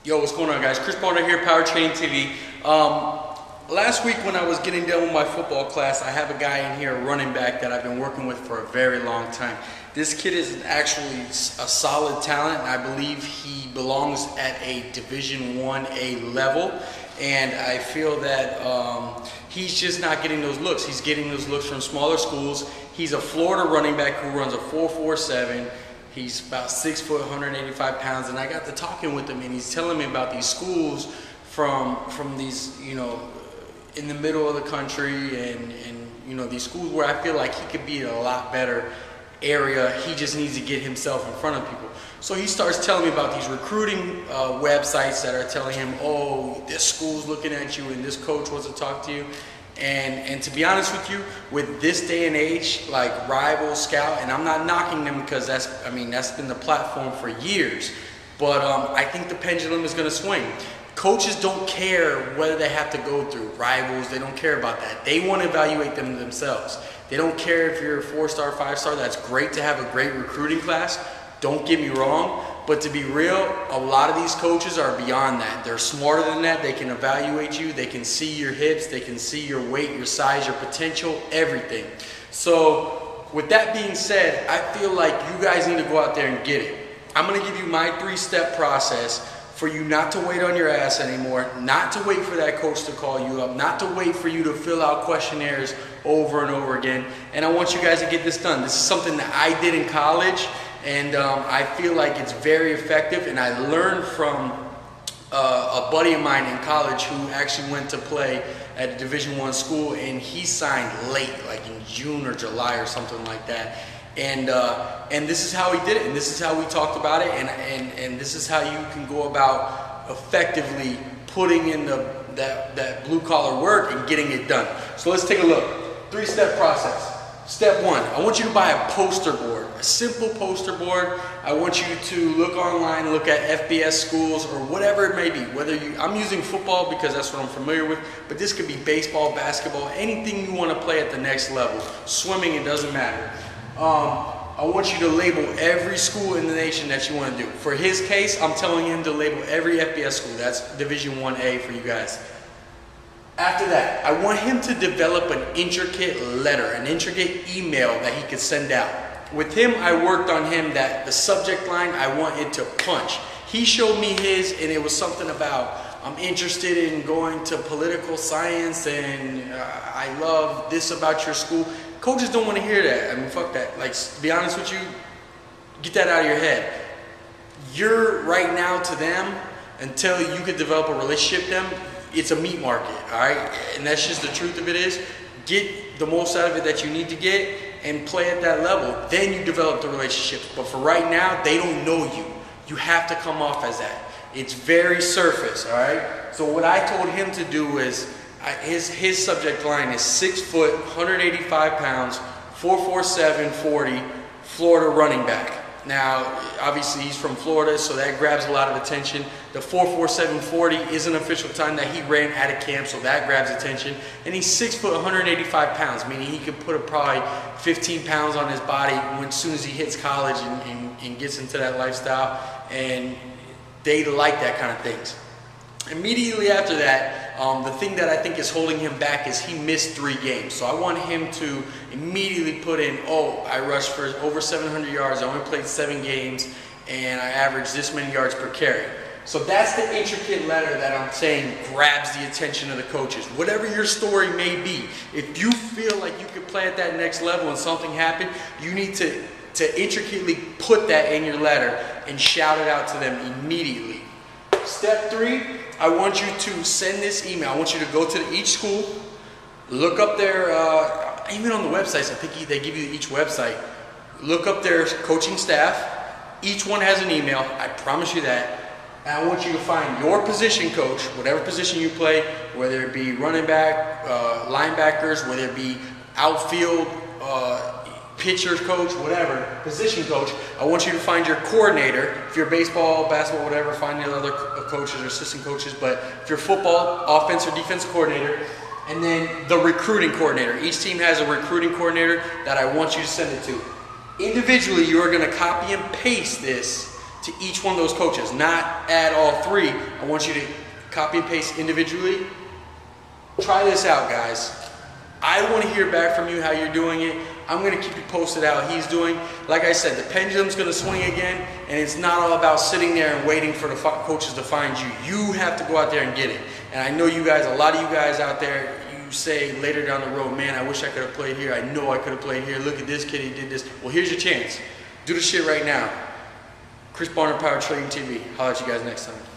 Yo, what's going on, guys? Chris Bonner here, Power Training TV. Last week when I was getting done with my football class, I have a guy in here, a running back, that I've been working with for a very long time. This kid is actually a solid talent, and I believe he belongs at a Division 1A level. And I feel that he's just not getting those looks. He's getting those looks from smaller schools. He's a Florida running back who runs a 4.47. He's about 6 foot, 185 pounds, and I got to talking with him, and he's telling me about these schools from these, you know, in the middle of the country, and you know, these schools where I feel like he could be in a lot better area. He just needs to get himself in front of people. So he starts telling me about these recruiting websites that are telling him, oh, this school's looking at you and this coach wants to talk to you. And to be honest with you, with this day and age, like Rival, Scout, and I'm not knocking them because that's been the platform for years, but I think the pendulum is going to swing. Coaches don't care whether they have to go through Rivals. They don't care about that. They want to evaluate them themselves. They don't care if you're a 4-star, 5-star. That's great to have a great recruiting class. Don't get me wrong, but to be real, a lot of these coaches are beyond that. They're smarter than that. They can evaluate you. They can see your hips. They can see your weight, your size, your potential, everything. So with that being said, I feel like you guys need to go out there and get it. I'm going to give you my 3-step process for you not to wait on your ass anymore, not to wait for that coach to call you up, not to wait for you to fill out questionnaires over and over again. And I want you guys to get this done. This is something that I did in college, and I feel like it's very effective. And I learned from a buddy of mine in college who actually went to play at a Division I school, and he signed late, like in June or July or something like that. And this is how he did it, and this is how we talked about it, and this is how you can go about effectively putting in that blue collar work and getting it done. So let's take a look. 3-step process. Step 1, I want you to buy a poster board, a simple poster board. I want you to look online, look at FBS schools or whatever it may be. I'm using football because that's what I'm familiar with, but this could be baseball, basketball, anything you want to play at the next level. Swimming, it doesn't matter. I want you to label every school in the nation that you want to do. For his case, I'm telling him to label every FBS school. That's Division 1A for you guys. After that, I want him to develop an intricate letter, an intricate email that he could send out. With him, I worked on him that the subject line, I want it to punch. He showed me his, and it was something about, I'm interested in going to political science, and I love this about your school. Coaches don't want to hear that. I mean, fuck that. Like, to be honest with you, get that out of your head. You're right now to them, until you could develop a relationship with them, it's a meat market, all right? And that's just the truth of it is, get the most out of it that you need to get and play at that level. Then you develop the relationships. But for right now, they don't know you. You have to come off as that. It's very surface, all right? So what I told him to do is, his subject line is 6 foot, 185 pounds, 4.47 40, Florida running back. Now, obviously he's from Florida, so that grabs a lot of attention. The 4.47 40 is an official time that he ran at a camp, so that grabs attention. And he's 6 foot, 185 pounds, meaning he could put probably 15 pounds on his body as soon as he hits college and gets into that lifestyle. And they like that kind of things. Immediately after that, the thing that I think is holding him back is he missed 3 games. So I want him to immediately put in, oh, I rushed for over 700 yards, I only played 7 games, and I averaged this many yards per carry. So that's the intricate letter that I'm saying grabs the attention of the coaches. Whatever your story may be, if you feel like you could play at that next level and something happened, you need to intricately put that in your letter and shout it out to them immediately. Step 3, I want you to send this email. I want you to go to each school, look up their, even on the websites, I think they give you each website, look up their coaching staff. Each one has an email, I promise you that. And I want you to find your position coach, whatever position you play, whether it be running back, linebackers, whether it be outfield, pitcher coach, whatever, position coach. I want you to find your coordinator. If you're baseball, basketball, whatever, find the other coaches or assistant coaches. But if you're football, offense or defense coordinator, and then the recruiting coordinator. Each team has a recruiting coordinator that I want you to send it to. Individually, you are going to copy and paste this to each one of those coaches, not add all three. I want you to copy and paste individually. Try this out, guys. I want to hear back from you how you're doing it. I'm going to keep you posted how he's doing. Like I said, the pendulum's going to swing again, and it's not all about sitting there and waiting for the coaches to find you. You have to go out there and get it. And I know you guys, a lot of you guys out there, you say later down the road, man, I wish I could have played here. I know I could have played here. Look at this kid, he did this. Well, here's your chance. Do the shit right now. Chris Barner, Power Trading TV. I'll at you guys next time.